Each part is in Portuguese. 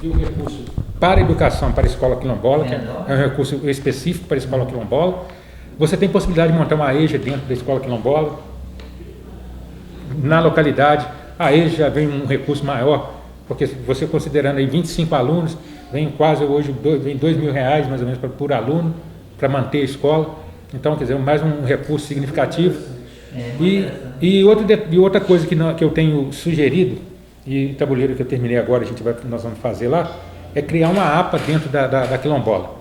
e o recurso para a educação, para a escola quilombola, que é um recurso específico para a escola quilombola. Você tem possibilidade de montar uma EJA dentro da escola quilombola. Na localidade, a EJA já vem um recurso maior, porque você considerando aí 25 alunos, vem quase hoje vem R$2.000 mais ou menos por aluno, para manter a escola. Então, quer dizer, mais um recurso significativo. E outra coisa que eu tenho sugerido, e o tabuleiro que eu terminei agora, nós vamos fazer lá, é criar uma APA dentro da quilombola.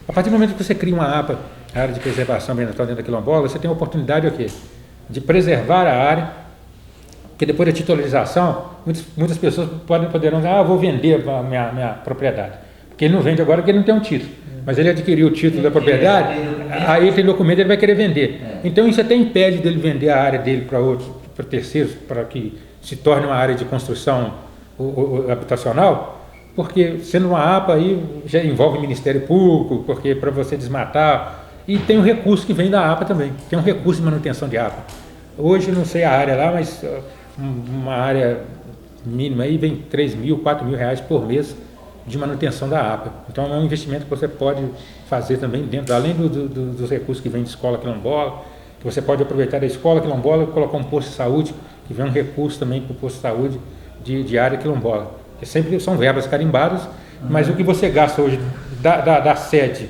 A partir do momento que você cria uma APA, a área de preservação ambiental dentro da quilombola, você tem a oportunidade de preservar a área, porque depois da titularização, muitas pessoas poderão dizer, vou vender a minha propriedade. Porque ele não vende agora porque ele não tem um título. Mas ele adquiriu o título da propriedade, aí ele tem documento, ele vai querer vender. Então isso até impede dele vender a área dele para terceiros, para que se torne uma área de construção habitacional, porque sendo uma APA aí já envolve o Ministério Público, porque para você desmatar, e tem um recurso que vem da APA também, tem um recurso de manutenção de APA. Hoje não sei a área lá, mas uma área mínima aí vem R$3.000, R$4.000 por mês de manutenção da APA. Então é um investimento que você pode fazer também dentro, além dos recursos que vem de escola quilombola, que você pode aproveitar da escola quilombola e colocar um posto de saúde, que vem um recurso também para o posto de saúde de área quilombola. Que sempre são verbas carimbadas, mas o que você gasta hoje da sede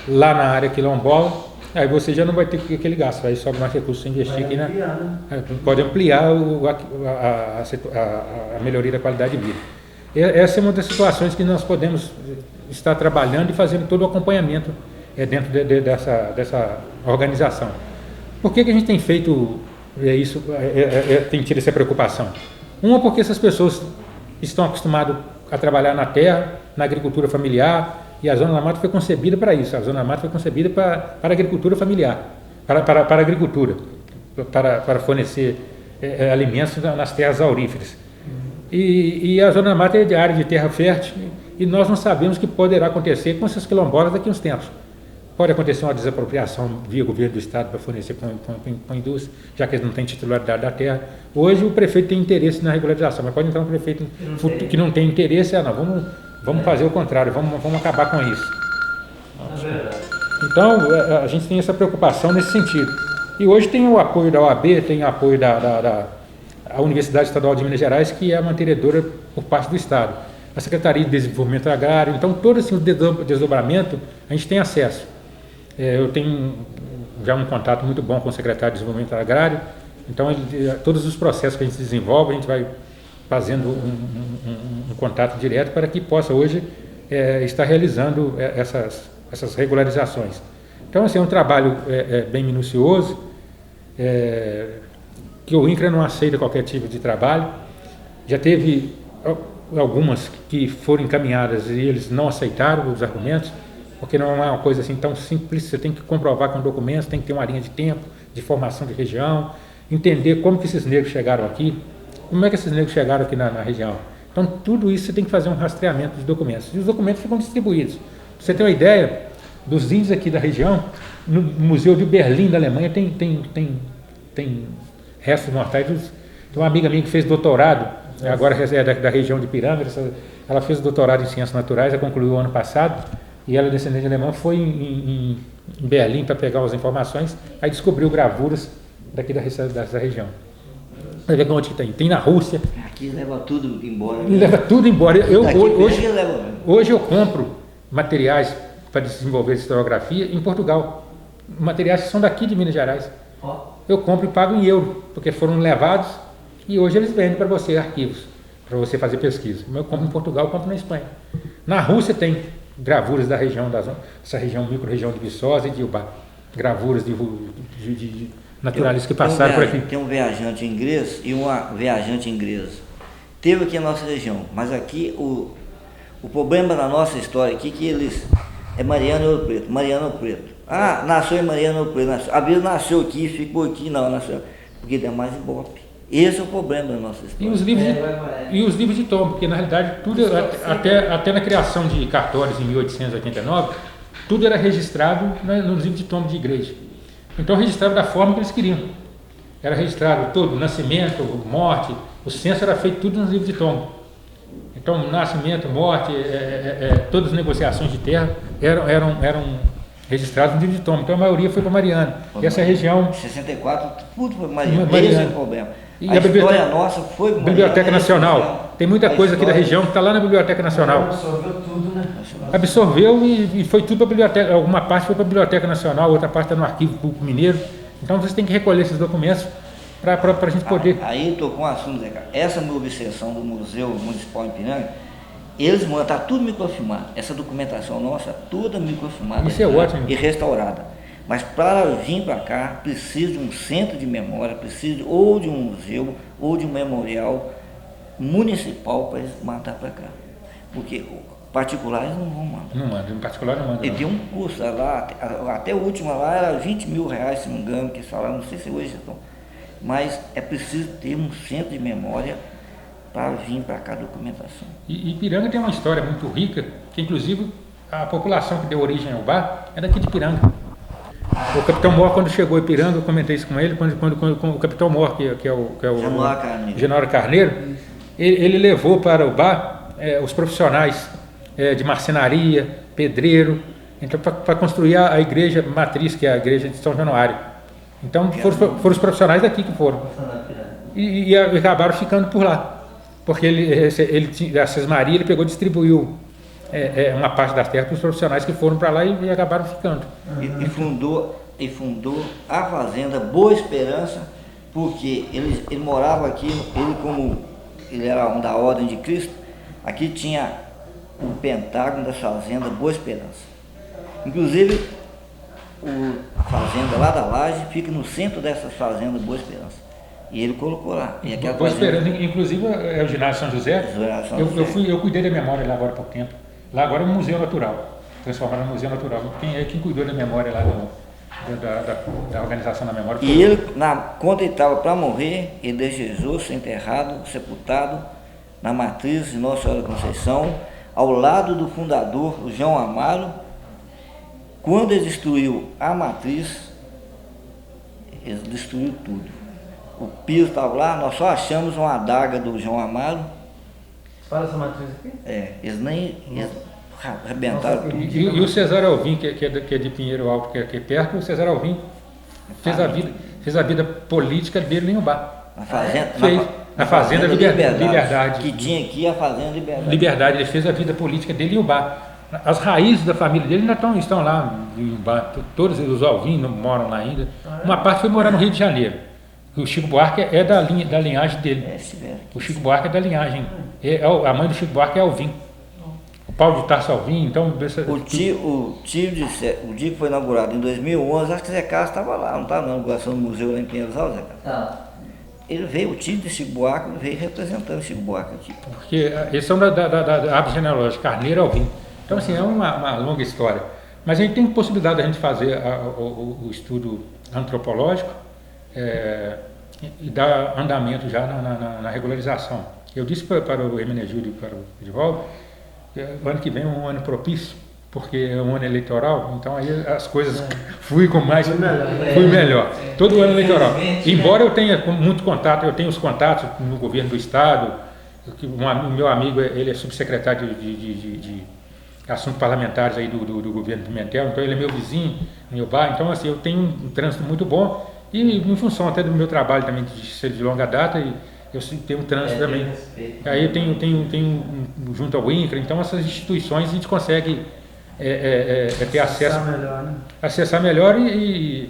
lá na área quilombola, aí você já não vai ter aquele gasto, aí sobra mais recursos para investir aqui, né? Pode ampliar a melhoria da qualidade de vida. Essa é uma das situações que nós podemos estar trabalhando e fazendo todo o acompanhamento dentro dessa organização. Por que a gente tem feito isso, tem tido essa preocupação? Uma, porque essas pessoas estão acostumadas a trabalhar na terra, na agricultura familiar, e a Zona da Mata foi concebida para isso. A Zona da Mata foi concebida para a agricultura familiar, para a agricultura, para fornecer alimentos nas terras auríferas. E a Zona da Mata é de área de terra fértil, e nós não sabemos o que poderá acontecer com essas quilombolas daqui a uns tempos. Pode acontecer uma desapropriação via governo do Estado para fornecer com a indústria, já que eles não têm titularidade da terra. Hoje o prefeito tem interesse na regularização, mas pode entrar um prefeito que não tem interesse, vamos fazer o contrário, vamos acabar com isso. Então, a gente tem essa preocupação nesse sentido. E hoje tem o apoio da OAB, tem o apoio da Universidade Estadual de Minas Gerais, que é a mantenedora por parte do Estado. A Secretaria de Desenvolvimento Agrário, então todo esse desdobramento a gente tem acesso. Eu tenho já um contato muito bom com o secretário de Desenvolvimento Agrário, então todos os processos que a gente desenvolve, a gente vai fazendo um contato direto para que possa hoje estar realizando essas regularizações. Então, assim, é um trabalho bem minucioso, que o INCRA não aceita qualquer tipo de trabalho. Já teve algumas que foram encaminhadas e eles não aceitaram os argumentos, porque não é uma coisa assim tão simples. Você tem que comprovar com documentos, tem que ter uma linha de tempo, de formação de região, entender como que esses negros chegaram aqui, como é que esses negros chegaram aqui na região. Então, tudo isso você tem que fazer um rastreamento de documentos. E os documentos ficam distribuídos. Pra você ter uma ideia, dos índios aqui da região, no Museu de Berlim, da Alemanha, tem restos mortais. Tem uma amiga minha que fez doutorado, agora é da região de Piranga, ela fez doutorado em Ciências Naturais, ela concluiu o ano passado, e ela, descendente de alemão, foi em Berlim para pegar as informações, aí descobriu gravuras daqui dessa região. Vai ver onde que tem. Tem na Rússia. Aqui leva tudo embora. Leva tudo embora. Hoje eu compro materiais para desenvolver historiografia em Portugal. Materiais que são daqui de Minas Gerais. Eu compro e pago em euro, porque foram levados e hoje eles vendem para você arquivos, para você fazer pesquisa. Eu compro em Portugal, eu compro na Espanha. Na Rússia tem gravuras da região, essa região, micro-região de Viçosa e de Ubá. Gravuras de naturalistas que passaram por aqui. Tem um viajante inglês e uma viajante inglesa. Teve aqui a nossa região, mas aqui o problema da nossa história aqui é que eles... É Mariana Ouro Preto, Mariana Ouro Preto. Nasceu em Mariana Ouro Preto. A vida nasceu aqui, ficou aqui, não, nasceu. Porque tem mais Ibope. Esse é o problema da nossa história. E os livros de tom, porque na realidade tudo, até na criação de cartórios em 1889, tudo era registrado nos livros de tombo de igreja. Então registrava da forma que eles queriam. Era registrado todo, o nascimento, morte, o censo era feito tudo nos livros de tombo. Então, nascimento, morte, todas as negociações de terra eram registradas no livro de Toma. Então, a maioria foi para Mariana. E essa região... Em 64, tudo foi Mariana. Esse é o problema. E a história nossa foi Mariana. Biblioteca Nacional. Tem muita coisa aqui da região que está lá na Biblioteca Nacional. Absorveu tudo, né? Absorveu e foi tudo para a biblioteca. Alguma parte foi para a Biblioteca Nacional, outra parte está no Arquivo Público Mineiro. Então, vocês têm que recolher esses documentos para a gente poder... Aí tocou um assunto, Zé Carlos. Essa minha obsessão do Museu Municipal em Ipiranga, eles mandam, está tudo microfilmado. Essa documentação nossa, toda microfilmada. Isso é ótimo. E restaurada. Mas para vir para cá, precisa de um centro de memória, precisa ou de um museu, ou de um memorial municipal para eles mandar para cá. Porque particulares não vão mandar. Não manda, em particular não manda. E tem um custo lá, até o último lá era 20 mil reais, se não me engano, que eles falaram, não sei se hoje estão. Mas é preciso ter um centro de memória para vir para cá a documentação. E Ipiranga tem uma história muito rica, que inclusive a população que deu origem ao bar é daqui de Ipiranga. O Capitão Mor, quando chegou a Ipiranga, eu comentei isso com ele, quando o Capitão Mor, que é o Januário Carneiro, ele levou para o bar os profissionais de marcenaria, pedreiro, então, para construir a igreja matriz, que é a igreja de São Januário. Então foram os profissionais daqui que foram. E acabaram ficando por lá. Porque a Sesmaria, ele pegou e distribuiu uma parte das terras para os profissionais que foram para lá e acabaram ficando. E fundou a fazenda Boa Esperança, porque ele morava aqui, ele era um da Ordem de Cristo, aqui tinha o pentágono da fazenda Boa Esperança. Inclusive, a fazenda lá da Laje fica no centro dessa fazenda Boa Esperança. E ele colocou lá. E Boa Esperança, inclusive é o ginásio São José. Eu cuidei da memória lá agora há pouco tempo. Lá agora é um museu natural, transformado em museu natural. Quem cuidou da memória lá da organização da memória? E ele, quando ele estava para morrer, ele desejou ser enterrado, sepultado na matriz de Nossa Senhora da Conceição, ao lado do fundador, o João Amaro. Quando ele destruiu a matriz, eles destruíram tudo. O piso estava lá, nós só achamos uma adaga do João Amaro. Fala essa matriz aqui? Eles arrebentaram tudo. E o Cesário Alvim, que é de Pinheiro Alto, que é aqui perto, o Cesário Alvim fez a vida política dele em Ubá. Na Fazenda Liberdade. Que tinha aqui a Fazenda Liberdade, ele fez a vida política dele em Ubá. As raízes da família dele ainda estão lá em Ubá. Todos os Alvim moram lá ainda. Uma parte foi morar no Rio de Janeiro. O Chico Buarque é da linhagem dele. O Chico Buarque é da linhagem. A mãe do Chico Buarque é Alvim. O Paulo de Tarso Alvim, então... O dia que foi inaugurado em 2011, acho que Zé Carlos estava lá, não estava na inauguração do museu lá em Pinheiros-Altos, Zé Carlos? Ele veio, o tio de Chico Buarque veio representando o Chico Buarque aqui. Porque eles são da árvore genealógica, Carneiro Alvim. Então, assim, é uma longa história. Mas a gente tem possibilidade de a gente fazer o estudo antropológico e dar andamento já na regularização. Eu disse para o Hermenegildo e para o Edivaldo, o ano que vem é um ano propício, porque é um ano eleitoral, então aí as coisas fui melhor. Todo ano eleitoral. Embora eu tenha muito contato, eu tenho os contatos no governo do estado, o meu amigo, ele é subsecretário de assuntos parlamentares aí do governo Pimentel, então ele é meu vizinho, meu bar, então assim, eu tenho um trânsito muito bom, e em função até do meu trabalho também de ser de longa data, eu tenho um trânsito também. Aí eu tenho junto ao INCRA, então essas instituições a gente consegue ter acesso, acessar melhor e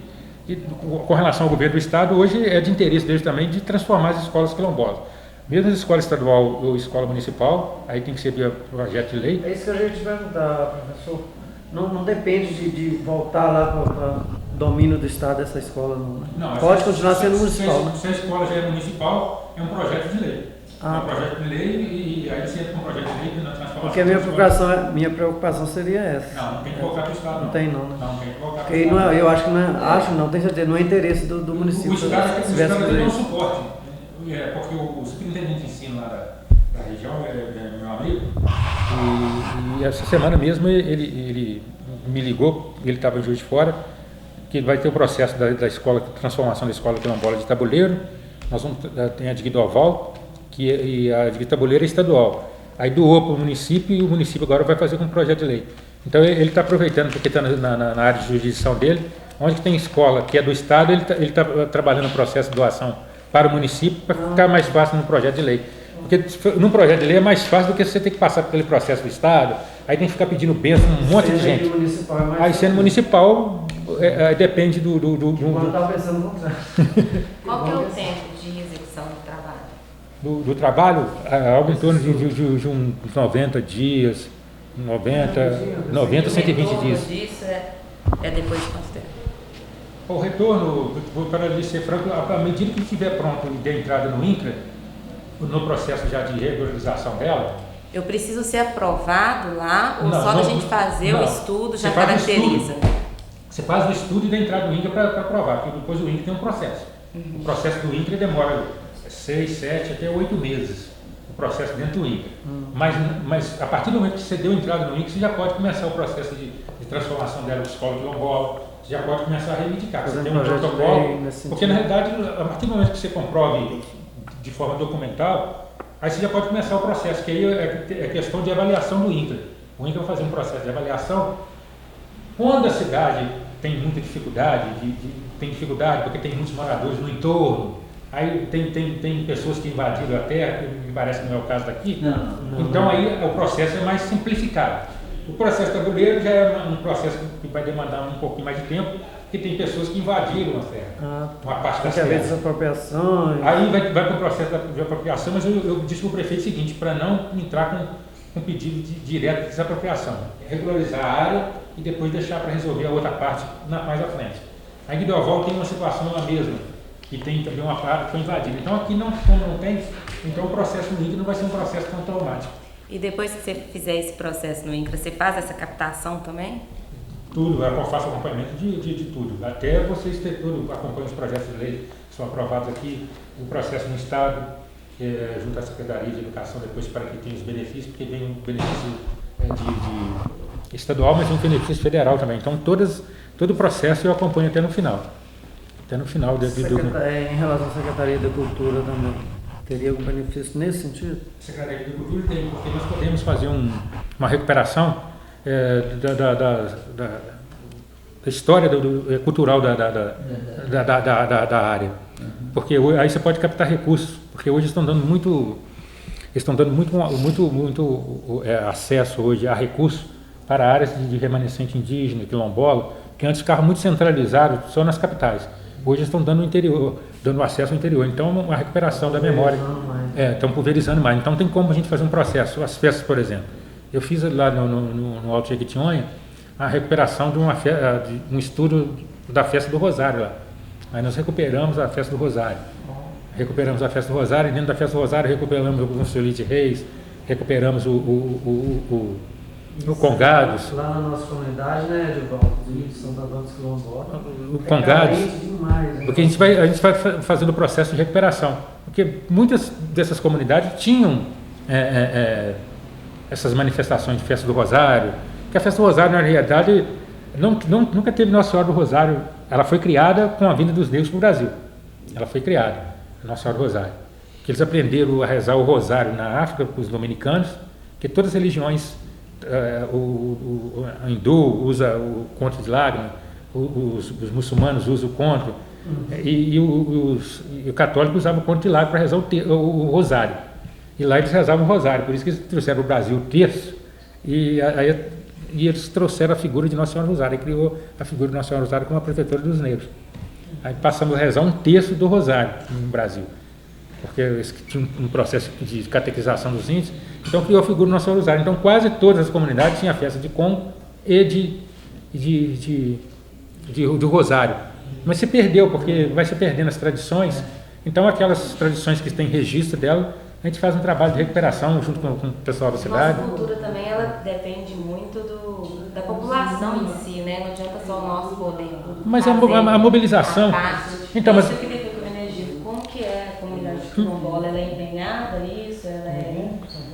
com relação ao governo do estado, hoje é de interesse deles também de transformar as escolas quilombolas. Mesmo as escola estadual ou escola municipal, aí tem que ser via projeto de lei. É isso que eu ia te perguntar, professor. Não depende de voltar lá para o domínio do estado dessa escola, não. Não, pode continuar sendo municipal. Se a escola já é municipal, é um projeto de lei. É um projeto de lei e aí você entra com um projeto de lei na transformação. Porque a minha preocupação seria essa. Não tem que voltar para o estado. Não tem não, né? Não tem que voltar para o estado. Porque eu acho que não tenho certeza, não é interesse do município. O estado tem um suporte. Porque o superintendente de ensino lá da região é meu amigo, e essa semana mesmo ele me ligou, ele estava em Juiz de Fora, que vai ter o processo da escola, transformação da escola quilombola de Tabuleiro. Nós vamos ter a de Guidoval, e a de Tabuleiro é estadual. aí doou para o município e o município agora vai fazer com um projeto de lei. Então ele está aproveitando, porque está na área de jurisdição dele, onde tem escola que é do Estado, ele tá trabalhando no processo de doação para o município para ficar mais fácil no projeto de lei. Porque num projeto de lei é mais fácil do que você ter que passar pelo processo do Estado, aí tem que ficar pedindo bênção um monte de gente. Aí sendo municipal, depende do... Eu estava pensando no contrário. Qual que é o tempo de execução do trabalho? Do trabalho, algo em torno de uns 90 dias, 90, 120 dias. Disso é depois de quanto tempo? O retorno, para lhe ser franco, à medida que estiver pronto e der entrada no INCRA, no processo já de regularização dela... Eu preciso ser aprovado lá ou não, só da gente fazer o estudo já caracteriza? Você faz o estudo e dá entrada no INCRA para aprovar, porque depois o INCRA tem um processo. O processo do INCRA demora 6, 7, até 8 meses, o processo dentro do INCRA. Mas a partir do momento que você deu entrada no INCRA, você já pode começar o processo de transformação dela de escola quilombola, você já pode começar a reivindicar. Você tem um protocolo, porque na realidade, a partir do momento que você comprove de forma documental, aí você já pode começar o processo, que aí é questão de avaliação do INCRA. O INCRA vai fazer um processo de avaliação. Quando a cidade tem muita dificuldade, tem dificuldade porque tem muitos moradores no entorno, aí tem pessoas que invadiram a terra, que me parece que não é o caso daqui, então aí o processo é mais simplificado. O processo tabuleiro já é um processo que vai demandar um pouquinho mais de tempo, porque tem pessoas que invadiram a terra, uma parte das terras. Desapropriações. Aí vai para o processo de apropriação, mas eu disse para o prefeito o seguinte, para não entrar com pedido direto de desapropriação, regularizar a área e depois deixar para resolver a outra parte mais à frente. A Guidoval tem uma situação a mesma, e tem também uma parte que foi invadida. Então aqui como não tem, então o processo no INCRA não vai ser um processo tão traumático. E depois que você fizer esse processo no INCRA, você faz essa captação também? Tudo, eu faço acompanhamento de tudo. Até vocês terem tudo, acompanham os projetos de lei que são aprovados aqui, o processo no Estado, junto à Secretaria de Educação, depois para que tenha os benefícios, porque vem um benefício de estadual, mas um benefício federal também. Então todo o processo eu acompanho até no final. Até no final em relação à Secretaria da Cultura também. Teria algum benefício nesse sentido? Secretaria da Cultura tem, porque nós podemos fazer uma recuperação da história cultural da área. Porque aí você pode captar recursos, porque hoje estão dando muito acesso hoje a recursos para áreas de remanescente indígena, quilombola, que antes ficavam muito centralizados só nas capitais. Hoje estão dando acesso ao interior. Então, a recuperação da memória. Estão pulverizando mais. Então, tem como a gente fazer um processo. As festas, por exemplo. Eu fiz lá no Alto Jequitinhonha a recuperação de um estudo da festa do Rosário lá. Aí nós recuperamos a festa do Rosário. E dentro da festa do Rosário recuperamos o Consulite Reis, recuperamos o Congados. Lá na nossa comunidade, né, Edivaldo, de Santo Antônio dos Quilombolas. O Congados. Demais, né? Porque a gente vai fazendo o processo de recuperação. Porque muitas dessas comunidades tinham essas manifestações de festa do Rosário, que a festa do Rosário, na realidade, nunca teve Nossa Senhora do Rosário. Ela foi criada com a vinda dos negros para o Brasil. Ela foi criada, a Nossa Senhora do Rosário. Que eles aprenderam a rezar o Rosário na África, com os dominicanos, que todas as religiões, o hindu usa o conto de lágrimas, os muçulmanos usam o conto, e o católico usava o conto de lágrimas para rezar o Rosário. E lá eles rezavam o Rosário, por isso que eles trouxeram o Brasil o terço, e eles trouxeram a figura de Nossa Senhora do Rosário, e criou a figura de Nossa Senhora do Rosário como a protetora dos negros. Aí passamos a rezar um terço do Rosário no Brasil, porque tinha um processo de catequização dos índios, então criou a figura de Nossa Senhora do Rosário. Então quase todas as comunidades tinham a festa de Congo e do Rosário. Mas se perdeu, porque vai se perdendo as tradições. Então aquelas tradições que têm registro dela, a gente faz um trabalho de recuperação junto com o pessoal da cidade. Nossa cultura também, ela depende muito da população em si, né? Não adianta só o nosso poder. Mas a mobilização... Então, mas... Isso que depois que eu energizo, como que é a comunidade quilombola? Ela é empenhada nisso?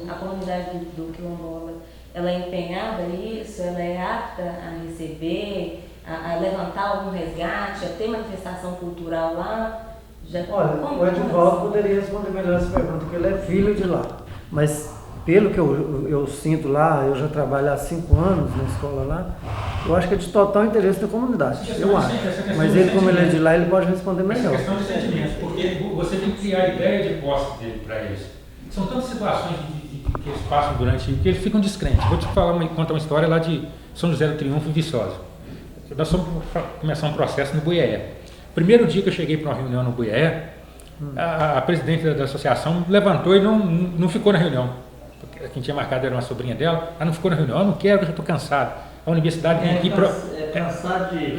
A comunidade do quilombola, ela é empenhada nisso? Ela é apta a receber, a levantar algum resgate, a ter manifestação cultural lá? Olha, o Edivaldo poderia responder melhor essa pergunta, porque ele é filho de lá. Mas pelo que eu sinto lá, eu já trabalho há 5 anos na escola lá, eu acho que é de total interesse da comunidade, eu acho. Mas ele, como ele é de lá, ele pode responder melhor. É questão de sentimentos, porque você tem que criar a ideia de posse dele para eles. São tantas situações que eles passam durante, que eles ficam descrentes. Vou te contar uma história lá de São José do Triunfo e Viçosa. Nós fomos começar um processo no Buié. Primeiro dia que eu cheguei para uma reunião no Buié, a presidente da associação levantou e não ficou na reunião. Porque quem tinha marcado era uma sobrinha dela, ela não ficou na reunião, eu não quero, eu já estou cansado. A universidade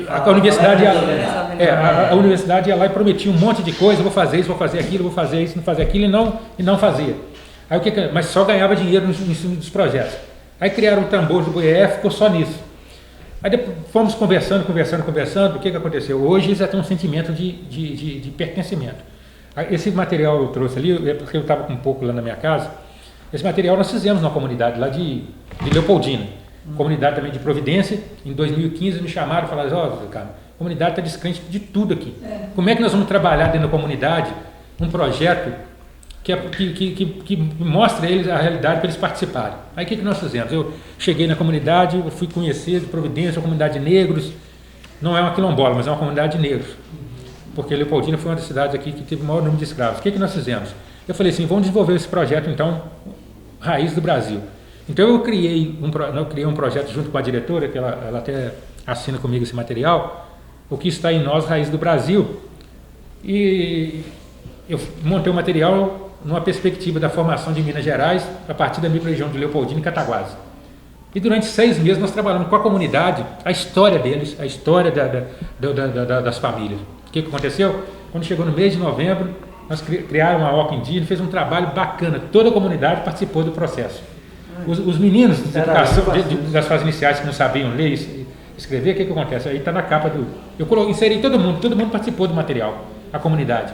a universidade ia lá e prometia um monte de coisa, vou fazer isso, vou fazer aquilo, vou fazer isso, não fazer aquilo, e não fazia. Aí, mas só ganhava dinheiro em cima dos projetos. Aí criaram o tambor do Buié, ficou só nisso. Aí depois fomos conversando, o que aconteceu? Hoje eles já têm um sentimento de pertencimento. Esse material eu trouxe ali, é porque eu estava com um pouco lá na minha casa. Esse material nós fizemos na comunidade lá de Leopoldina, comunidade também de Providência. Em 2015 me chamaram e falaram, cara, a comunidade está descrente de tudo aqui. Como é que nós vamos trabalhar dentro da comunidade um projeto que mostra a eles a realidade para eles participarem? Aí o que nós fizemos? Eu cheguei na comunidade, eu fui conhecer de Providência, a comunidade de negros. Não é uma quilombola, mas é uma comunidade de negros. Porque Leopoldina foi uma das cidades aqui que teve o maior número de escravos. O que nós fizemos? Eu falei assim, vamos desenvolver esse projeto, então, Raiz do Brasil. Então eu criei um projeto junto com a diretora, que ela até assina comigo esse material, o que está em nós, Raiz do Brasil. E eu montei o material numa perspectiva da formação de Minas Gerais, a partir da microrregião de Leopoldina e Cataguases. E durante 6 meses nós trabalhamos com a comunidade, a história deles, a história das famílias. O que aconteceu? Quando chegou no mês de novembro, nós criaram uma OCA indígena, fez um trabalho bacana, toda a comunidade participou do processo. Os meninos de educação, das fases iniciais que não sabiam ler e escrever, o que acontece? Aí está na capa eu inseri todo mundo participou do material, a comunidade.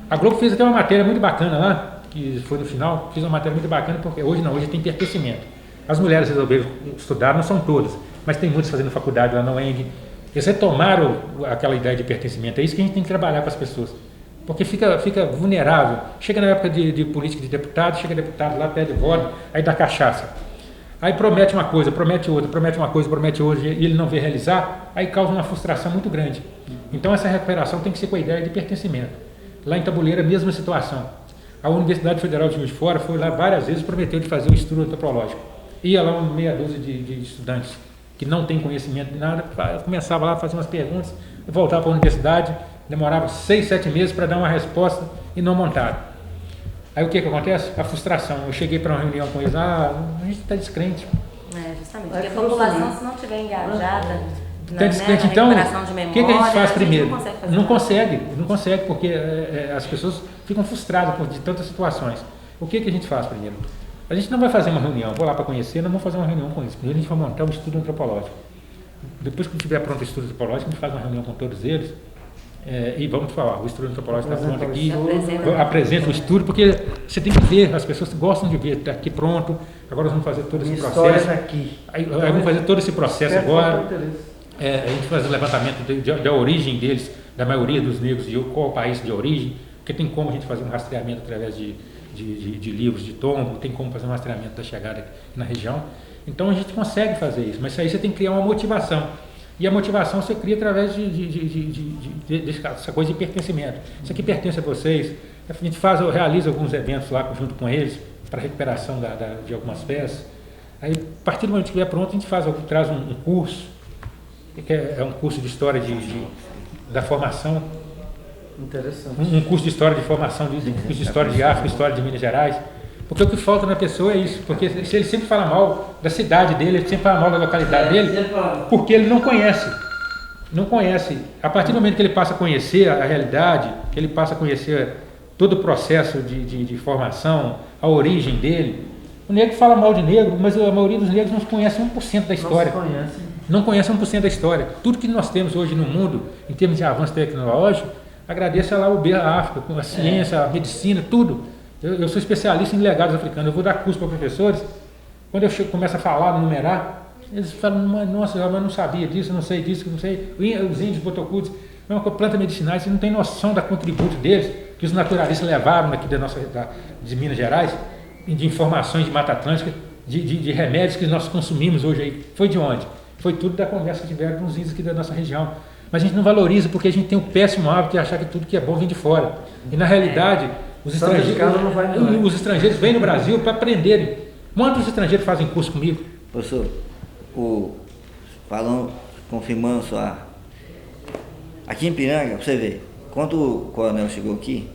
A Globo fez até uma matéria muito bacana lá, que foi no final, fiz uma matéria muito bacana, porque hoje tem pertencimento. As mulheres resolveram estudar, não são todas, mas tem muitas fazendo faculdade lá na UENG. Eles retomaram aquela ideia de pertencimento, é isso que a gente tem que trabalhar com as pessoas. Porque fica vulnerável. Chega na época de política de deputado, chega deputado lá, pede voto, aí dá cachaça. Aí promete uma coisa, promete outra, promete uma coisa, promete outra, e ele não vê realizar, aí causa uma frustração muito grande. Então essa recuperação tem que ser com a ideia de pertencimento. Lá em Tabuleira, a mesma situação. A Universidade Federal de Juiz de Fora foi lá várias vezes, prometeu de fazer o estudo antropológico. Ia lá uma meia dúzia de estudantes que não tem conhecimento de nada, começava lá a fazer umas perguntas, voltava para a universidade, demorava 6, 7 meses para dar uma resposta e não montaram. Aí o que acontece? A frustração. Eu cheguei para uma reunião com eles, a gente está descrente. Justamente, porque a população, se não estiver engajada na recuperação de memória, o que a gente faz primeiro? Não consegue, porque as pessoas ficam frustradas de tantas situações. O que a gente faz primeiro? A gente não vai fazer uma reunião, vou lá para conhecer, não vamos fazer uma reunião com eles. Primeiro a gente vai montar um estudo antropológico. Depois que tiver pronto o estudo antropológico, a gente faz uma reunião com todos eles e vamos falar, o estudo antropológico está pronto aqui, apresenta o estudo, porque você tem que ver, as pessoas gostam de ver, está aqui pronto, agora nós vamos fazer todo esse processo. Aí vamos fazer todo esse processo agora. A gente faz o levantamento da origem deles, da maioria dos negros, de qual o país de origem, porque tem como a gente fazer um rastreamento através de livros de tombo, tem como fazer um rastreamento da chegada aqui na região. Então a gente consegue fazer isso, mas aí você tem que criar uma motivação. E a motivação você cria através dessa coisa de pertencimento. Isso aqui pertence a vocês. A gente realiza alguns eventos lá junto com eles para recuperação de algumas peças. Aí, a partir do momento que estiver pronto, a gente traz um curso, que é um curso de história da formação. Interessante. Um curso de história de formação, curso de história de África, história de Minas Gerais. Porque o que falta na pessoa é isso. Porque se ele sempre fala mal da cidade dele, ele sempre fala mal da localidade dele, porque ele não conhece. Não conhece. A partir do momento que ele passa a conhecer a realidade, que ele passa a conhecer todo o processo de formação, a origem dele, o negro fala mal de negro, mas a maioria dos negros não conhece 1% da história. Não conhece 1% da história. Tudo que nós temos hoje no mundo, em termos de avanço tecnológico, agradeço lá a África, com a ciência, a medicina, tudo. Eu sou especialista em legados africanos, eu vou dar curso para professores. Quando eu começo a falar, numerar, eles falam, nossa, eu não sabia disso, não sei disso, não sei. Os índios botocudos, é uma planta medicinal, você não tem noção da contributo deles, que os naturalistas levaram aqui de Minas Gerais. de informações de Mata Atlântica, de remédios que nós consumimos hoje aí. Foi de onde? Foi tudo da conversa que tiveram com os índios aqui da nossa região. Mas a gente não valoriza porque a gente tem o péssimo hábito de achar que tudo que é bom vem de fora. E na realidade, os estrangeiros vêm no Brasil para aprenderem. Quantos estrangeiros fazem curso comigo? Professor, falando, confirmando só. Aqui em Piranga, para você ver, quando o coronel chegou aqui,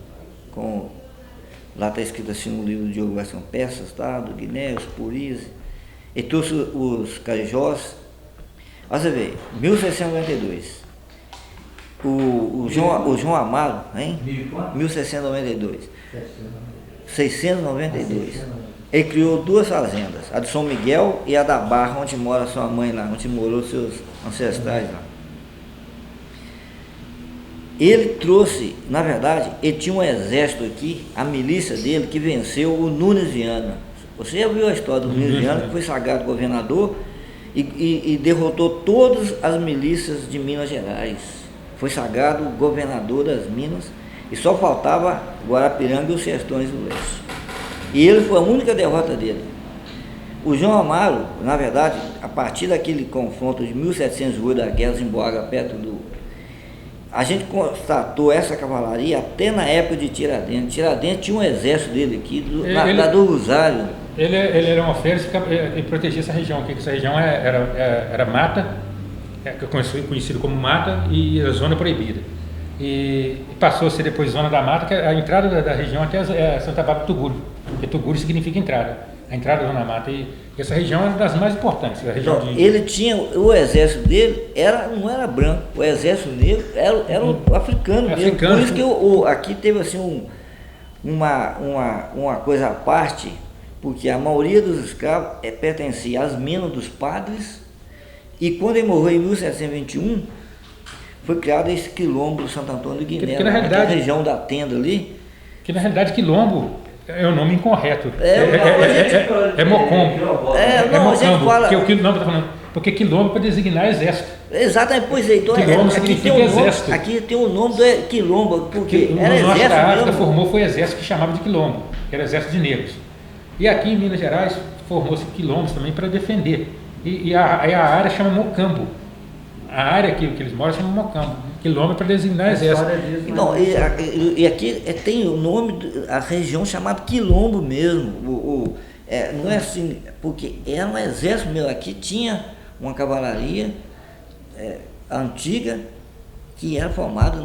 lá está escrito assim no livro de Diogo Vaz, são peças, tá? Do Guiné, os puris, e trouxe os carijós. Olha você ver, 1692. O João Amaro, hein? 1692. 692. Ele criou 2 fazendas, a de São Miguel e a da Barra, onde mora sua mãe lá, onde morou seus ancestrais lá. Ele trouxe, na verdade, ele tinha um exército aqui, a milícia dele, que venceu o Nunes Viana. Você já viu a história do Nunes Viana, que foi sagrado governador e derrotou todas as milícias de Minas Gerais. Foi sagrado governador das Minas e só faltava Guarapiranga e os Sertões do Leste. E ele foi a única derrota dele. O João Amaro, na verdade, a partir daquele confronto de 1708 da Guerra de Emboaga, perto do... A gente constatou essa cavalaria até na época de Tiradentes. Tiradentes tinha um exército dele aqui, do Rosário. Ele era um oferece que protegia essa região, porque essa região era mata, conhecido como mata e zona proibida. E passou a ser depois zona da mata, que a entrada da região até Santa Bárbara do Tuguri, porque Tuguri significa entrada. A entrada da zona mata. E essa região é uma das mais importantes. A região então, ele tinha, o exército dele não era branco, o exército dele era o africano mesmo. Por isso que aqui teve assim uma coisa à parte, porque a maioria dos escravos pertencia às minas dos padres, e quando ele morreu em 1721, foi criado esse quilombo do Santo Antônio do Guiné, naquela região da tenda ali. Que na realidade quilombo é o nome incorreto. É Mocombo. Porque quilombo para designar exército. Exatamente, pois é. Então, quilombo significa exército. Aqui tem o nome do quilombo, porque era exército. O norte da África foi exército que chamava de quilombo, que era exército de negros. E aqui em Minas Gerais formou-se quilombos também para defender. E a área chama Mocambo. A área que eles moram chama Mocambo. Quilombo para designar exército. Então, e aqui tem o nome, a região chamada Quilombo mesmo. Não é assim, porque era um exército mesmo. Aqui tinha uma cavalaria antiga que era formada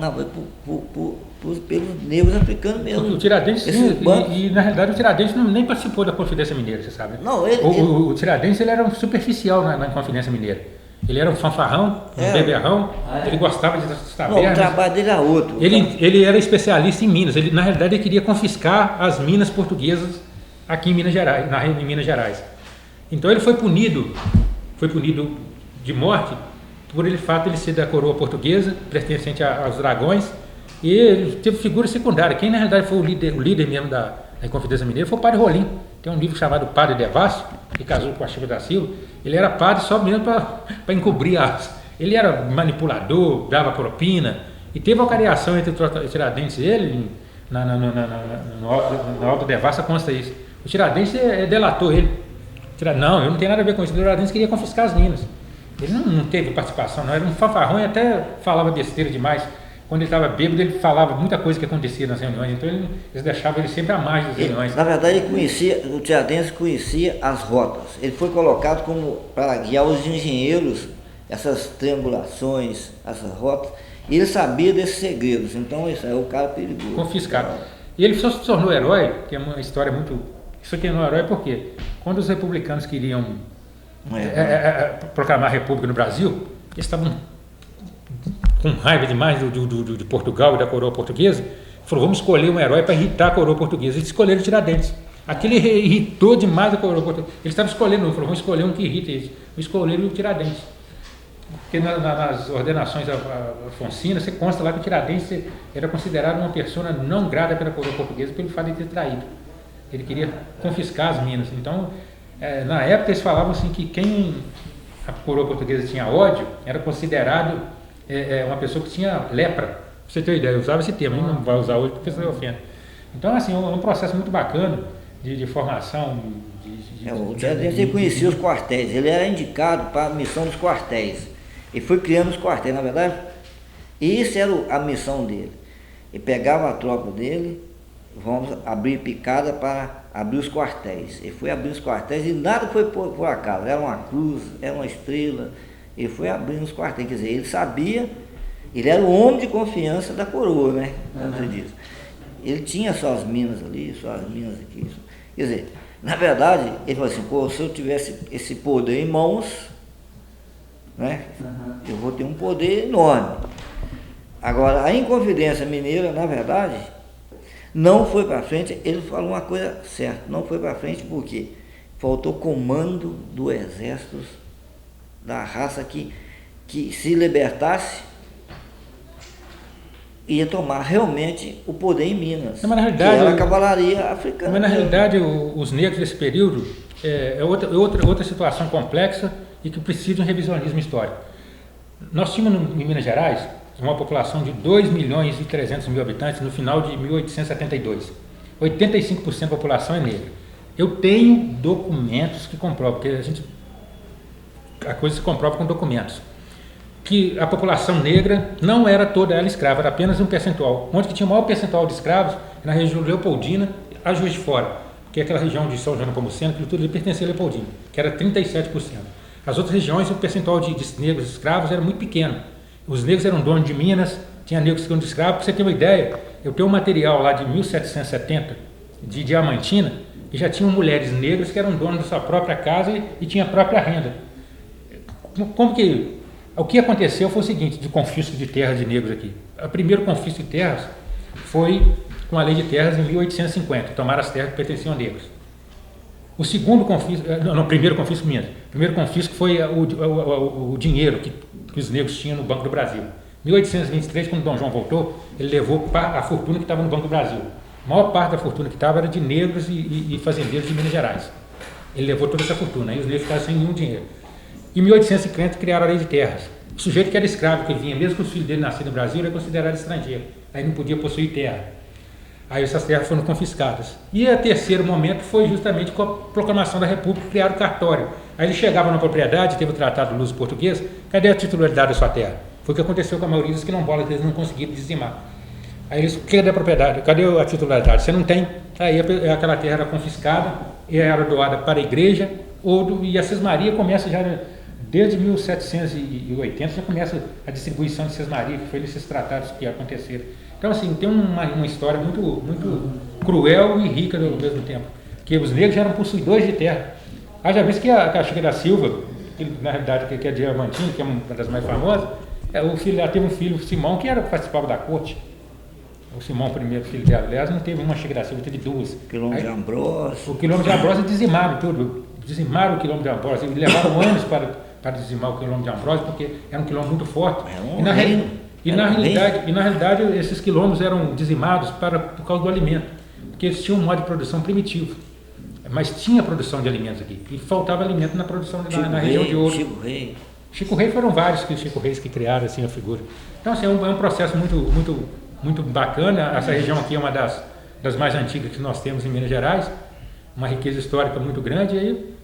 pelos negros africanos mesmo. O Tiradentes, e na realidade o Tiradentes nem participou da Confidência Mineira, você sabe. Não, o Tiradentes ele era um superficial na Confidência Mineira. Ele era um fanfarrão, um beberrão, ele gostava de tabernas. Não, o trabalho dele era outro. Ele era especialista em minas. Na realidade, ele queria confiscar as minas portuguesas aqui em Minas Gerais. Então, ele foi punido de morte por ele fato de ele ser da coroa portuguesa, pertencente aos dragões, e ele teve figura secundária. Quem, na realidade, foi o líder mesmo da Confidência Mineira foi o Padre Rolim. Tem um livro chamado Padre Devasso, que casou com a Chiva da Silva. Ele era padre só mesmo para encobrir Ele era manipulador, dava propina. E teve uma cariação entre o Tiradentes e ele, no Alto Devassa consta isso. O Tiradentes delatou ele. Não, eu não tenho nada a ver com isso. O Tiradentes queria confiscar as minas. Ele não teve participação, não. Era um fanfarrão e até falava besteira demais. Quando ele estava bêbado, ele falava muita coisa que acontecia nas reuniões, então eles deixavam ele sempre à margem das reuniões. Na verdade, o Tiradentes conhecia as rotas. Ele foi colocado para guiar os engenheiros, essas triangulações, essas rotas, e ele sabia desses segredos, então isso é o cara perigoso. Confiscado. E ele só se tornou herói, que é uma história muito... Isso aqui é um herói porque quando os republicanos queriam proclamar a república no Brasil, eles estavam com raiva demais de Portugal e da coroa portuguesa, falou, vamos escolher um herói para irritar a coroa portuguesa. Eles escolheram o Tiradentes. Aquele irritou demais a coroa portuguesa. Eles estavam escolhendo, falou, vamos escolher um que irrita eles. Escolheram o Tiradentes. Porque nas ordenações afoncinas, você consta lá que o Tiradentes era considerado uma pessoa não grata pela coroa portuguesa pelo fato de ter traído. Ele queria confiscar as minas. Então, na época eles falavam assim que quem a coroa portuguesa tinha ódio era considerado uma pessoa que tinha lepra. Pra você ter uma ideia, eu usava esse termo, não vai usar hoje porque você ofende. Então, assim, é um processo muito bacana de formação. O Tiradentes ele conhecia os quartéis, ele era indicado para a missão dos quartéis. Ele foi criando os quartéis, na verdade. E isso era a missão dele. Ele pegava a tropa dele, vamos abrir picada para abrir os quartéis. Ele foi abrir os quartéis e nada foi por acaso. Era uma cruz, era uma estrela. Ele foi abrindo os quartéis. Quer dizer, ele sabia, ele era o homem de confiança da coroa, né? Como você diz. Ele tinha suas minas ali, suas minas aqui. Quer dizer, na verdade, ele falou assim, pô, se eu tivesse esse poder em mãos, né? Eu vou ter um poder enorme. Agora, a Inconfidência Mineira, na verdade, não foi para frente. Ele falou uma coisa certa, não foi para frente porque faltou comando do exército, da raça que se libertasse, ia tomar realmente o poder em Minas, mas na realidade, que era a cavalaria africana. Mas na realidade os negros desse período é outra situação complexa e que precisa de um revisionismo histórico. Nós tínhamos em Minas Gerais uma população de 2.300.000 habitantes no final de 1872. 85% da população é negra. Eu tenho documentos que comprovam, porque a coisa se comprova com documentos, que a população negra não era toda ela escrava, era apenas um percentual. Onde que tinha o maior percentual de escravos, na região Leopoldina, a Juiz de Fora, que é aquela região de São João do Nepomuceno, que tudo ali pertencia a Leopoldina, que era 37%. As outras regiões, o percentual de negros escravos era muito pequeno. Os negros eram donos de minas, tinha negros que eram de escravos. Para você ter uma ideia, eu tenho um material lá de 1770, de Diamantina, e já tinham mulheres negras que eram donas da sua própria casa e tinham a própria renda. O que aconteceu foi o seguinte, de confisco de terras de negros aqui. O primeiro confisco de terras foi com a lei de terras em 1850, tomaram as terras que pertenciam a negros. O segundo confisco, primeiro confisco mesmo. O primeiro confisco foi o dinheiro que os negros tinham no Banco do Brasil. Em 1823, quando Dom João voltou, ele levou a fortuna que estava no Banco do Brasil. A maior parte da fortuna que estava era de negros e fazendeiros de Minas Gerais. Ele levou toda essa fortuna, aí os negros ficaram sem nenhum dinheiro. Em 1850 criaram a lei de terras. O sujeito que era escravo, que vinha, mesmo que os filhos dele nasciam no Brasil, era considerado estrangeiro. Aí não podia possuir terra. Aí essas terras foram confiscadas. E o terceiro momento foi justamente com a proclamação da República, criaram o cartório. Aí ele chegava na propriedade, teve o tratado luso-português, cadê a titularidade da sua terra? Foi o que aconteceu com a maioria dos quilombolas, eles não conseguiram dizimar. Aí eles, cadê a propriedade? Cadê a titularidade? Você não tem? Aí aquela terra era confiscada e era doada para a igreja, e a Sesmaria começa já, desde 1780, já começa a distribuição de Sesmaria, que foi nesses tratados que aconteceram. Então, assim, tem uma história muito, muito cruel e rica ao mesmo tempo, que os negros já eram possuidores de terra. Haja visto que a Chica da Silva, que na realidade que é Diamantina, que é uma das mais famosas, ela teve um filho, Simão, que participava da corte. O Simão, o primeiro filho dela, aliás, não teve uma Chica da Silva, teve duas. Quilombo de Ambrósio. O quilombo de Ambrósio dizimaram tudo, dizimaram o quilombo de Ambrósio, e levaram anos para dizimar o quilombo de Ambrósio, porque era um quilombo muito forte. E na realidade, esses quilombos eram dizimados por causa do alimento, porque eles tinham um modo de produção primitivo, mas tinha produção de alimentos aqui, e faltava alimento na produção na região de ouro. Chico Rei foram vários Chico Reis que criaram assim a figura. Então, assim, é um processo muito, muito, muito bacana. Essa região aqui é uma das mais antigas que nós temos em Minas Gerais, uma riqueza histórica muito grande, e aí,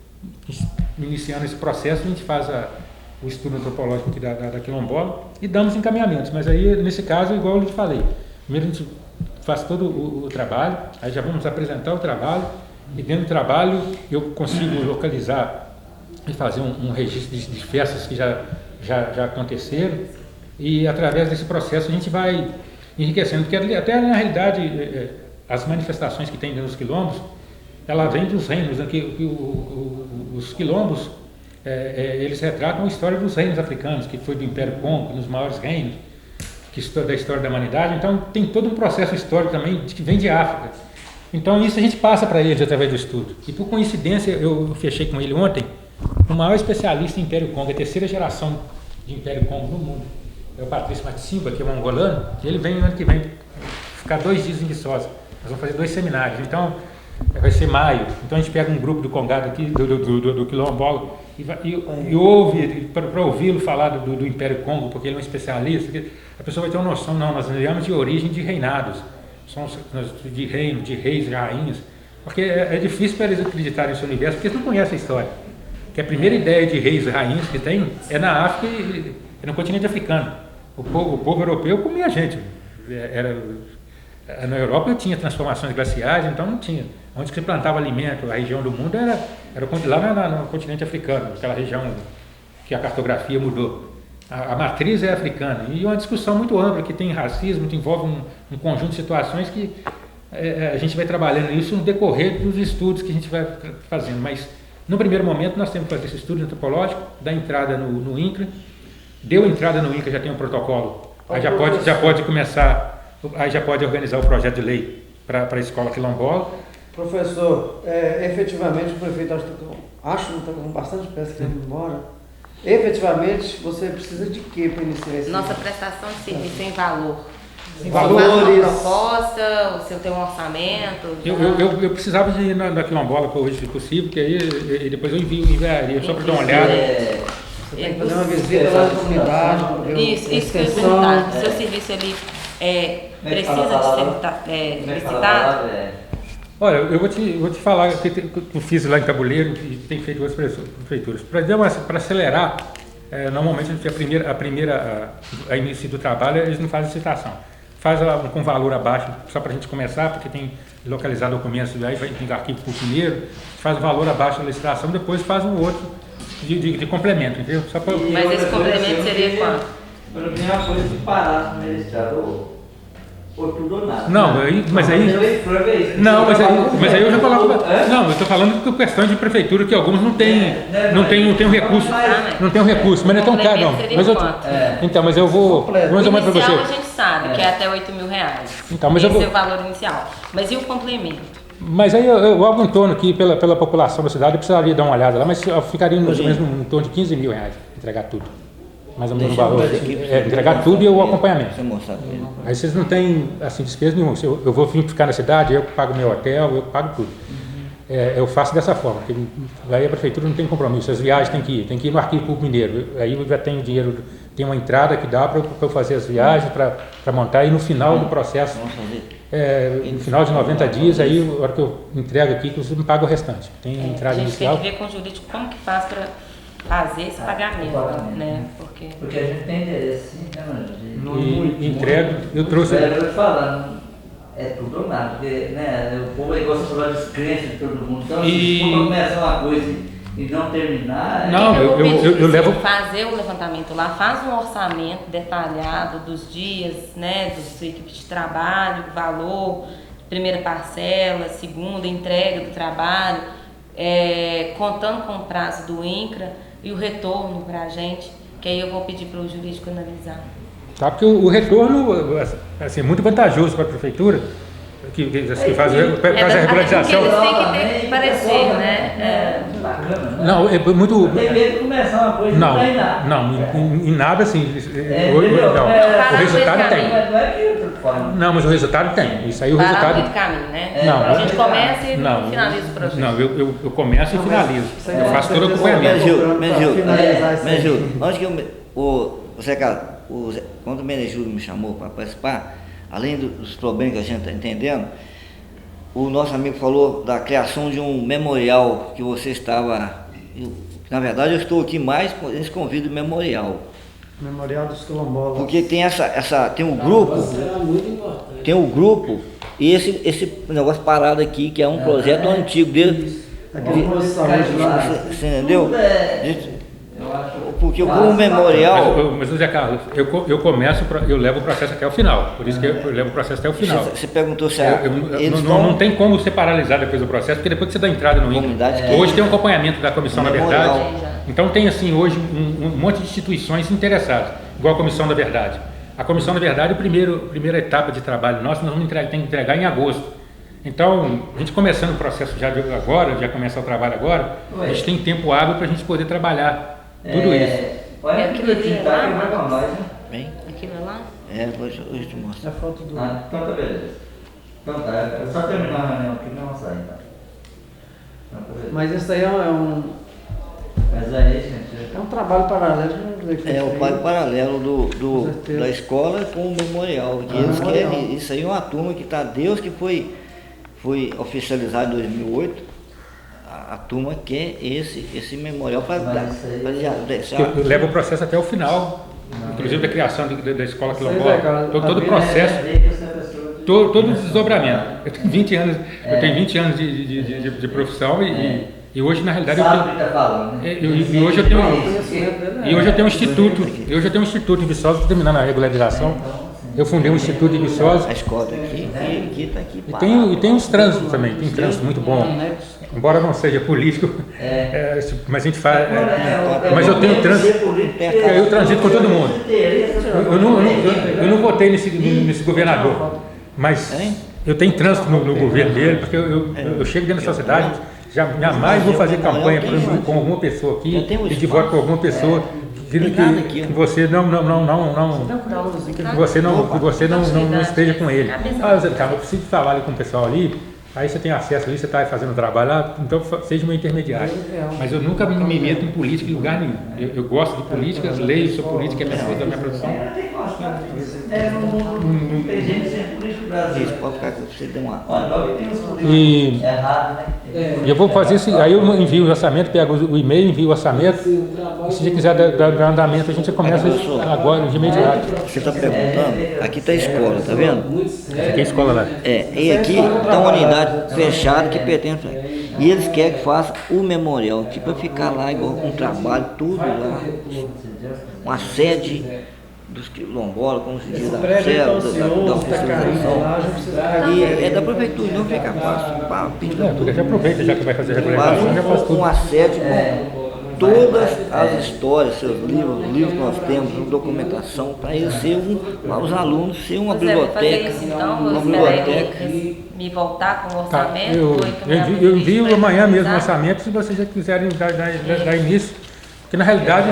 iniciando esse processo, a gente faz o estudo antropológico aqui da quilombola e damos encaminhamentos, mas aí nesse caso, igual eu lhe falei, primeiro a gente faz todo o trabalho, aí já vamos apresentar o trabalho, e dentro do trabalho eu consigo localizar e fazer um registro de festas que já aconteceram, e através desse processo a gente vai enriquecendo, porque até na realidade as manifestações que tem dentro dos quilombos, ela vem dos reinos, né, os quilombos, eles retratam a história dos reinos africanos, que foi do Império Congo, nos maiores reinos, da história da humanidade. Então tem todo um processo histórico também que vem de África. Então isso a gente passa para eles através do estudo. E por coincidência, eu fechei com ele ontem, o maior especialista em Império Congo, a terceira geração de Império Congo no mundo. É o Patrício Matsimba, que é um angolano, e ele vem no ano que vem ficar 2 dias em Viçosa. Nós vamos fazer 2 seminários. Então vai ser maio. Então a gente pega um grupo do Congado aqui, do quilombola, e ouve, para ouvi-lo falar do Império Congo, porque ele é um especialista, a pessoa vai ter uma noção, não, nós viemos de origem de reinados, somos de reino, de reis e rainhas, Porque é difícil para eles acreditarem nesse universo, porque eles não conhecem a história. Que a primeira ideia de reis e rainhas que tem é na África e no continente africano. O povo europeu comia gente. Na Europa tinha transformações glaciais, então não tinha. Onde se plantava alimento, a região do mundo era lá no continente africano, aquela região que a cartografia mudou. A matriz é africana. E é uma discussão muito ampla, que tem racismo, que envolve um conjunto de situações que a gente vai trabalhando isso no decorrer dos estudos que a gente vai fazendo. Mas, no primeiro momento, nós temos que fazer esse estudo antropológico, dar entrada no INCRA. Deu entrada no INCRA, já tem um protocolo. Aí já pode começar, aí já pode organizar o projeto de lei para a escola quilombola. Professor, efetivamente o prefeito acho que está com bastante peça que ele embora. Efetivamente, você precisa de quê para iniciar esse? Nossa prestação de serviço em valor. Você Valores. faz uma proposta, você tem um orçamento. Eu precisava de ir na quilombola hoje, se possível, que aí depois eu enviaria só para dar uma olhada. Você tem que fazer uma visita lá na comunidade. Isso que eu ia perguntar. O seu serviço ele precisa de ser visitado? Olha, eu vou te falar que eu fiz lá em Tabuleiro e tem feito outras prefeituras. Para acelerar, normalmente a início do trabalho eles não fazem citação. Faz com valor abaixo, só para a gente começar, porque tem localizar documentos, aí tem arquivo por primeiro, faz o valor abaixo da licitação, depois faz um outro de complemento, entendeu? Mas esse complemento seria quanto? Para mim é uma coisa de parar no administrador. Ou tudo ou nada. Não, mas aí eu já falava. Não, eu estou falando por questão de prefeitura que alguns não tem um recurso, não tem um recurso, mas não é tão caro não. Mas eu vou mais ou menos para você. O inicial a gente sabe que é até R$8.000. Então, mas esse é o valor inicial. Mas e o complemento? Mas aí algo em torno aqui pela população da cidade eu precisaria dar uma olhada lá, mas eu ficaria mais ou menos em torno de R$15.000 entregar tudo. Mais ou menos o valor. Entregar tudo e o acompanhamento. Aí vocês não têm assim, despesa nenhuma. Eu vou ficar na cidade, eu pago meu hotel, eu pago tudo. Eu faço dessa forma, porque aí a prefeitura não tem compromisso. As viagens tem que ir no arquivo público mineiro. Aí eu já tenho dinheiro, tem uma entrada que dá para eu fazer as viagens, para montar, e no final do processo, no final de 90 dias, aí a hora que eu entrego aqui, você me paga o restante. Tem entrada inicial. A gente tem que ver com o jurídico como que faz para fazer esse pagamento, né? Porque a gente tem interesse, e entrego, eu trouxe. Eu vou falando, é tudo ou nada, porque o povo é igual você falou, a descrença de todo mundo. Então, se for começar uma coisa e não terminar. Não, eu levo. Fazer o levantamento lá, faz um orçamento detalhado dos dias, né? Da sua equipe de trabalho, valor, primeira parcela, segunda, entrega do trabalho, contando com o prazo do INCRA e o retorno para a gente, que aí eu vou pedir para o jurídico analisar. Tá, porque o retorno assim, é muito vantajoso para a prefeitura, que faz a regularização. Eles têm que ter que parecer, né? Não, é muito. Tem medo de começar uma coisa e não tem nada. Não, em nada assim. O resultado tem. Não, mas o resultado tem. Isso aí o resultado. Do caminho, né? Não, a gente começa e finaliza o projeto. Não, eu começo e finalizo. Eu faço todo o acompanhamento. Menegildo, onde que quando o Menegildo me chamou para participar, além dos problemas que a gente está entendendo, o nosso amigo falou da criação de um memorial que você estava. Na verdade, eu estou aqui mais nesse convite do memorial. Memorial dos quilombolas. Porque tem tem um grupo. Tem um grupo e esse negócio parado aqui, que é um projeto antigo dele. Você entendeu? Porque o memorial. Mas Zé Carlos, eu levo o processo até o final. Por isso que eu levo o processo até o final. Você perguntou se não tem como você paralisar depois do processo, porque depois que você dá entrada no INCRA, hoje tem um acompanhamento da Comissão da Verdade. Então tem assim hoje um monte de instituições interessadas, igual a Comissão da Verdade. A Comissão da Verdade, a primeira etapa de trabalho nosso, nós vamos entregar em agosto. Então, a gente começando o processo já começa o trabalho agora, a gente tem tempo hábil para a gente poder trabalhar tudo isso. Olha aquilo aqui, tá aqui para nós, né? Aquilo é lá? Hoje eu te mostro. É a foto do. Então tá beleza. Então tá, é só terminar a reunião aqui e não sair, tá? Mas isso aí é um. Mas aí, gente. É um trabalho paralelo. O trabalho paralelo da escola com o memorial. Eles querem, isso aí é uma turma que está, Deus que foi foi oficializado em 2008, a turma quer esse memorial para deixar. Eu levo o processo até o final, inclusive da criação da escola quilombola, todo o processo, todo o desdobramento. Eu tenho 20 anos, de profissão e hoje, na realidade, hoje eu tenho um instituto em Viçosa, estou terminando a regularização. Eu fundei um instituto em Viçosa. A escola aqui está aqui. E tem uns trânsitos também, tem trânsito muito bom. Embora não seja político, mas a gente faz. Mas eu tenho trânsito, eu transito com todo mundo. Eu não votei nesse governador, mas eu tenho trânsito no governo dele, porque eu chego dentro da sociedade, jamais vou fazer campanha com alguma pessoa aqui, pedir voto com alguma pessoa que você não esteja com ele. Eu preciso falar ali com o pessoal ali. Aí você tem acesso ali, você está fazendo trabalho lá, então seja meu intermediário. Mas eu nunca me meto em política em lugar nenhum. Eu gosto de política, leio sobre política, é minha coisa da minha produção. Isso, pode ficar que você dê uma. E eu vou fazer isso, aí eu envio o orçamento, pego o e-mail, envio o orçamento. E se você quiser dar andamento, a gente começa agora, de imediato. Você está perguntando? Aqui está a escola, tá vendo? Aqui é a escola lá. E aqui está uma unidade fechada que pertence a ele. E eles querem que faça o memorial, tipo, ficar lá igual com trabalho, tudo lá. Uma sede dos quilombolas, como se diz, da célula, da oficialização. E é da prefeitura, não fica fácil. Já aproveita, já que vai fazer regularização, já faz tudo. Uma sede com todas as histórias, seus livros, os livros que nós temos, documentação, para eles ser os alunos ser uma biblioteca. Isso, então, uma biblioteca. Me voltar com o orçamento. Eu envio amanhã mesmo o orçamento, se vocês já quiserem dar início. Porque na realidade.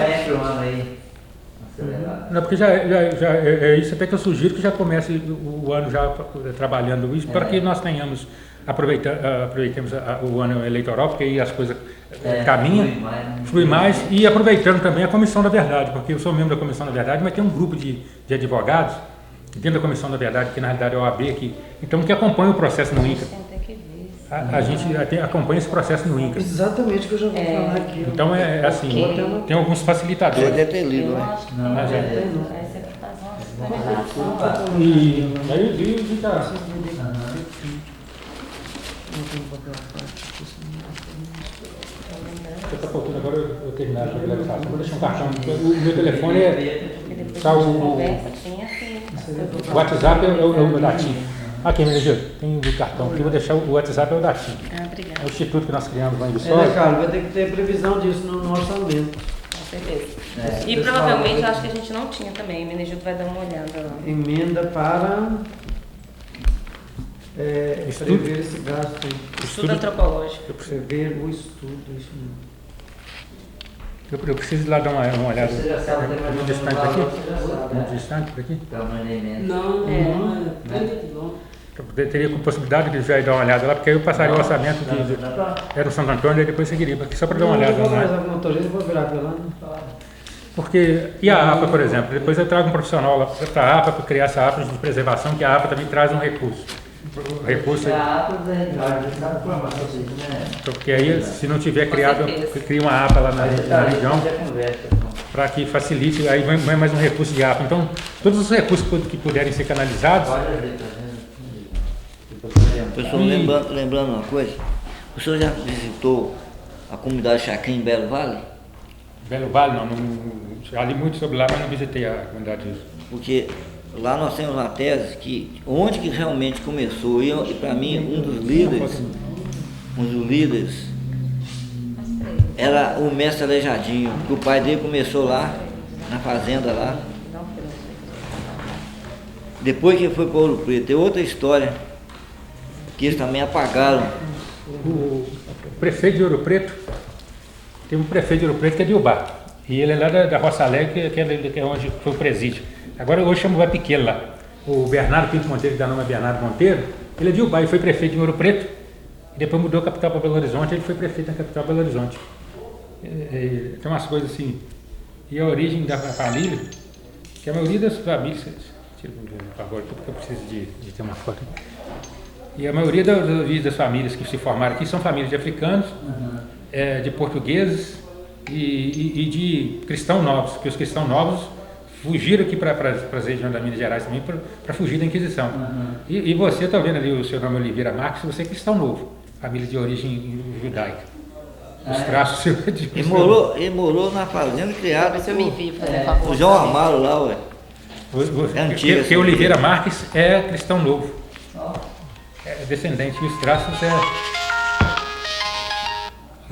Não, porque é isso até que eu sugiro que já comece o ano já trabalhando isso, para que nós tenhamos, aproveitemos o ano eleitoral, porque aí as coisas caminham, flui mais, e aproveitando também a Comissão da Verdade, porque eu sou membro da Comissão da Verdade, mas tem um grupo de advogados dentro da Comissão da Verdade, que na realidade é o AB, que acompanha o processo no INCRA. A gente acompanha esse processo no INCRA. Exatamente o que eu já vou falar aqui. Então é assim, tem alguns facilitadores. Deve ter lido, né? E aí eu vi e tá. Está faltando agora eu terminar a regularização. Vou deixar um cartão. O meu telefone está o WhatsApp é o da TIM. Aqui, Menegildo, tem o cartão aqui, vou deixar o WhatsApp é o da TIM. Obrigada. É o instituto que nós criamos lá em Viçosa. Carlos, vai ter que ter previsão disso no orçamento. Com certeza. E provavelmente eu acho que a gente não tinha também. O Menegildo vai dar uma olhada lá. Emenda para prever esse gasto aí. Estudo antropológico. Prever o estudo, isso mesmo. Eu preciso ir lá dar uma olhada. Muito distante aqui? Muito distante por aqui? Não, Eu teria com possibilidade de já ir dar uma olhada lá, porque aí eu passaria o orçamento era no Santo Antônio e depois seguiria, porque só para dar uma olhada. Não vou mais alguma motorista, vou virar pela lá. Porque, e a APA, por exemplo, depois eu trago um profissional lá para a APA, para criar essa APA de preservação, que a APA também traz um recurso. Porque aí, se não tiver criado, cria uma APA lá na região, para que facilite, aí vai mais um recurso de APA. Então, todos os recursos que puderem ser canalizados. Pessoal, lembrando uma coisa, o senhor já visitou a comunidade Chacrinha em Belo Vale? Belo Vale, não, já li muito sobre lá, mas não visitei a comunidade disso. Porque lá nós temos uma tese que onde que realmente começou, e para mim um dos líderes era o mestre Aleijadinho, que o pai dele começou lá, na fazenda lá. Depois que ele foi para Ouro Preto, tem outra história, que eles também apagaram. O prefeito de Ouro Preto, tem um prefeito de Ouro Preto que é de Ubá, e ele é lá da Roça Alegre, que é onde foi o presídio. Agora hoje chama o Vai Pequeno lá. O Bernardo Pinto Monteiro, que dá nome a Bernardo Monteiro, ele é de Ubá, ele foi prefeito de Ouro Preto, e depois mudou a capital para Belo Horizonte, ele foi prefeito da capital Belo Horizonte. Tem umas coisas assim. E a origem da família, que a maioria das famílias, por favor, porque eu preciso de ter uma foto. E a maioria das famílias que se formaram aqui são famílias de africanos, de portugueses e de cristãos novos, porque os cristãos novos fugiram aqui para as regiões da Minas Gerais também para fugir da Inquisição. E você está vendo ali o seu nome Oliveira Marques, você é cristão novo, família de origem judaica. Os traços de... Ele morou na fazenda criada por João Amaro lá, ué. Porque Oliveira Marques é cristão novo. É descendente, e os traços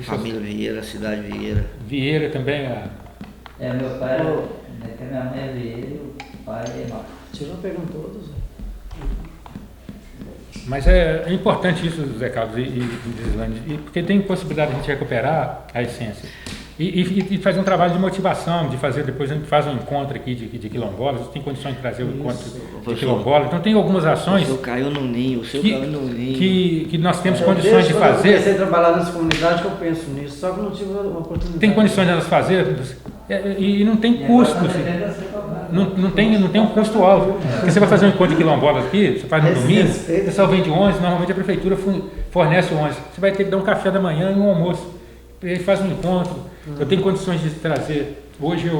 Família Vieira, cidade Vieira. Vieira também. Meu pai, minha mãe é Vieira e o pai é Marcos. Você já pegam todos, Mas é importante isso, Zé Carlos e Gislane, porque tem possibilidade de a gente recuperar a essência. E fazer um trabalho de motivação, de fazer, depois a gente faz um encontro aqui de quilombolas, tem condições de trazer o encontro de quilombolas. Então tem algumas ações o seu caiu no ninho. Que nós temos condições de fazer. Eu comecei a trabalhar nessa comunidade que eu penso nisso, só que não tive uma oportunidade. Tem condições de nós fazer e não tem custo. Não tem um custo alto. Porque você vai fazer um encontro de quilombolas aqui, você faz no domingo, o pessoal vende 11, normalmente a prefeitura fornece 11. Você vai ter que dar um café da manhã e um almoço. Ele faz um encontro. Eu tenho condições de trazer. Hoje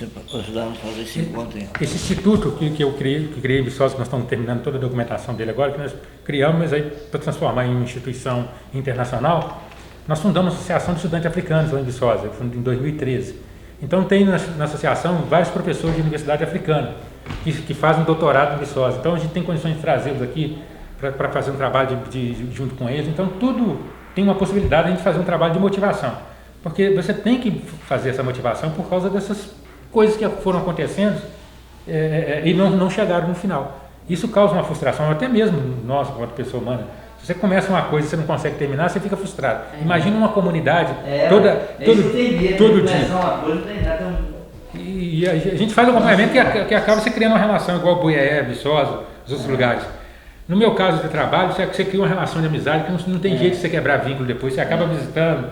Você pode ajudar a fazer esse encontro aí. esse instituto que eu criei em Viçosa, que nós estamos terminando toda a documentação dele agora, que nós criamos, mas aí para transformar em uma instituição internacional, nós fundamos uma associação de estudantes africanos lá em Viçosa, em 2013. Então tem na associação vários professores de universidade africana que fazem doutorado em Viçosa. Então a gente tem condições de trazê-los aqui para fazer um trabalho junto com eles. Então tudo tem uma possibilidade de a gente fazer um trabalho de motivação. Porque você tem que fazer essa motivação por causa dessas coisas que foram acontecendo e não chegaram no final. Isso causa uma frustração, até mesmo nós, enquanto pessoa humana. Se você começa uma coisa e você não consegue terminar, você fica frustrado. Imagina uma comunidade todo dia. E a gente faz um acompanhamento que acaba se criando uma relação igual Buiaé, Viçosa, os outros lugares. No meu caso de trabalho, você cria uma relação de amizade que não tem jeito de você quebrar vínculo depois, você acaba visitando.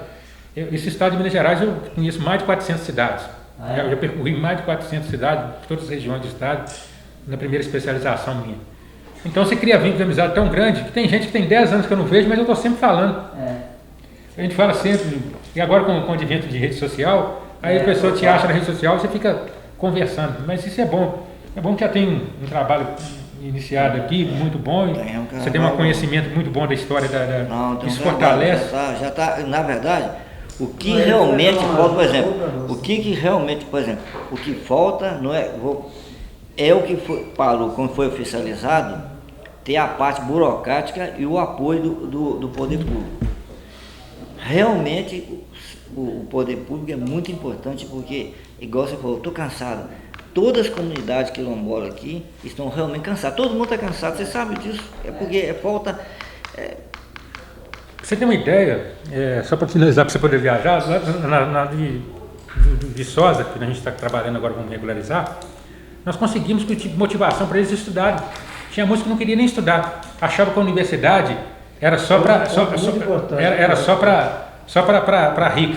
Esse estado de Minas Gerais, eu conheço mais de 400 cidades. Eu já percorri mais de 400 cidades, todas as regiões do estado, na primeira especialização minha. Então você cria vínculo de amizade tão grande que tem gente que tem 10 anos que eu não vejo, mas eu estou sempre falando. A gente fala sempre, e agora com o advento de rede social, aí a pessoa te acha na rede social e você fica conversando. Mas isso é bom. É bom que já tem um trabalho iniciado aqui, muito bom. Você tem um conhecimento muito bom da história isso fortalece. Já está, na verdade, o que realmente falta, por exemplo, o que falta não é o que parou, quando foi oficializado, ter a parte burocrática e o apoio do poder público. Realmente o poder público é muito importante porque, igual você falou, estou cansado. Todas as comunidades quilombolas aqui estão realmente cansadas. Todo mundo está cansado, você sabe disso. É porque falta... Você tem uma ideia, só para finalizar, para você poder viajar, lá de Viçosa, que a gente está trabalhando agora, vamos regularizar, nós conseguimos motivação para eles estudarem. Tinha música que não queria nem estudar, achava que a universidade era só para rico.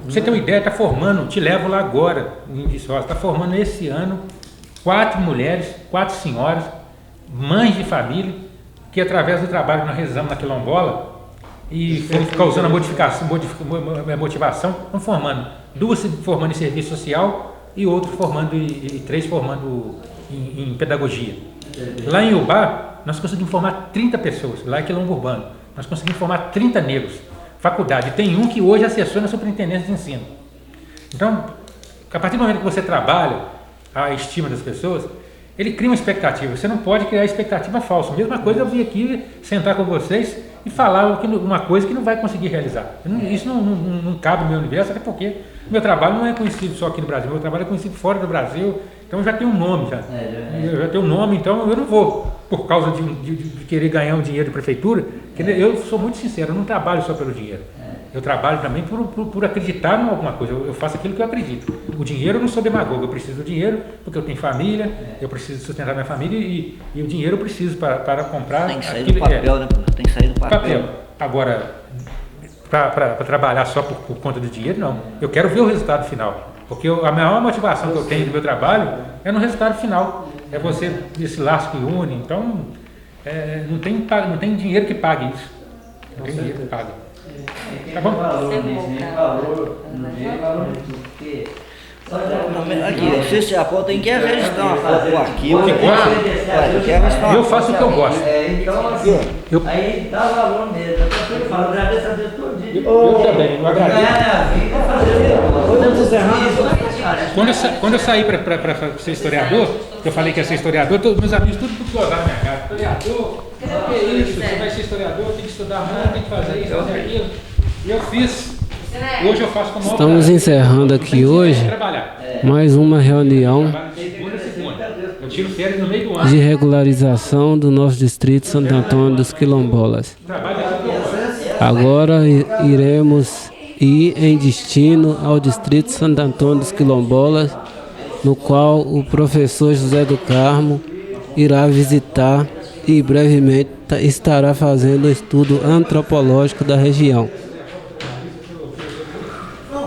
Você tem uma ideia, está formando, te levo lá agora, em Viçosa, está formando esse ano 4 mulheres, 4 senhoras, mães de família, que através do trabalho que nós realizamos na quilombola, e foram causando a motivação, estão formando. 2 se formando em serviço social e outro formando, e 3 formando em pedagogia. Lá em Ubá, nós conseguimos formar 30 pessoas, lá em Quilombo Urbano. Nós conseguimos formar 30 negros. Faculdade. Tem um que hoje assessora na superintendência de ensino. Então, a partir do momento que você trabalha a estima das pessoas, ele cria uma expectativa. Você não pode criar expectativa falsa. Mesma coisa eu vim aqui sentar com vocês e falar uma coisa que não vai conseguir realizar. Isso não cabe no meu universo, até porque meu trabalho não é conhecido só aqui no Brasil, meu trabalho é conhecido fora do Brasil, então eu já tenho um nome. Eu já tenho um nome, então eu não vou, por causa de querer ganhar um dinheiro de prefeitura, eu sou muito sincero, eu não trabalho só pelo dinheiro. Eu trabalho também por acreditar em alguma coisa, eu faço aquilo que eu acredito. O dinheiro eu não sou demagogo, eu preciso do dinheiro porque eu tenho família, eu preciso sustentar minha família e o dinheiro eu preciso para comprar. Tem que sair do papel, né? Tem que sair do papel. Agora, para trabalhar só por conta do dinheiro, não. Eu quero ver o resultado final. Porque a maior motivação que eu tenho do meu trabalho é no resultado final. É esse laço que une. Então, não tem dinheiro que pague isso. Não tem dinheiro que pague. Tá bom? Aqui, se a foto tem que registrar uma foto com arquivo. Eu faço o que eu gosto. Então, assim, aí dá valor mesmo. Eu falo, agradeço a Deus todo dia. Eu também, eu agradeço. Podemos encerrar? Quando eu saí para ser historiador, eu falei que ia ser historiador, todos meus amigos tudo colocaram na minha cara. Historiador, que é isso? Você vai ser historiador, tem que estudar muito, tem que fazer isso, fazer aquilo. E eu fiz. Hoje eu faço como Estamos encerrando aqui hoje mais uma reunião eu tiro férias no meio do ano. de regularização do nosso distrito Santo Antônio dos Quilombolas. Agora iremos ir em destino ao distrito Santo Antônio dos Quilombolas, no qual o professor José do Carmo irá visitar e brevemente estará fazendo o estudo antropológico da região.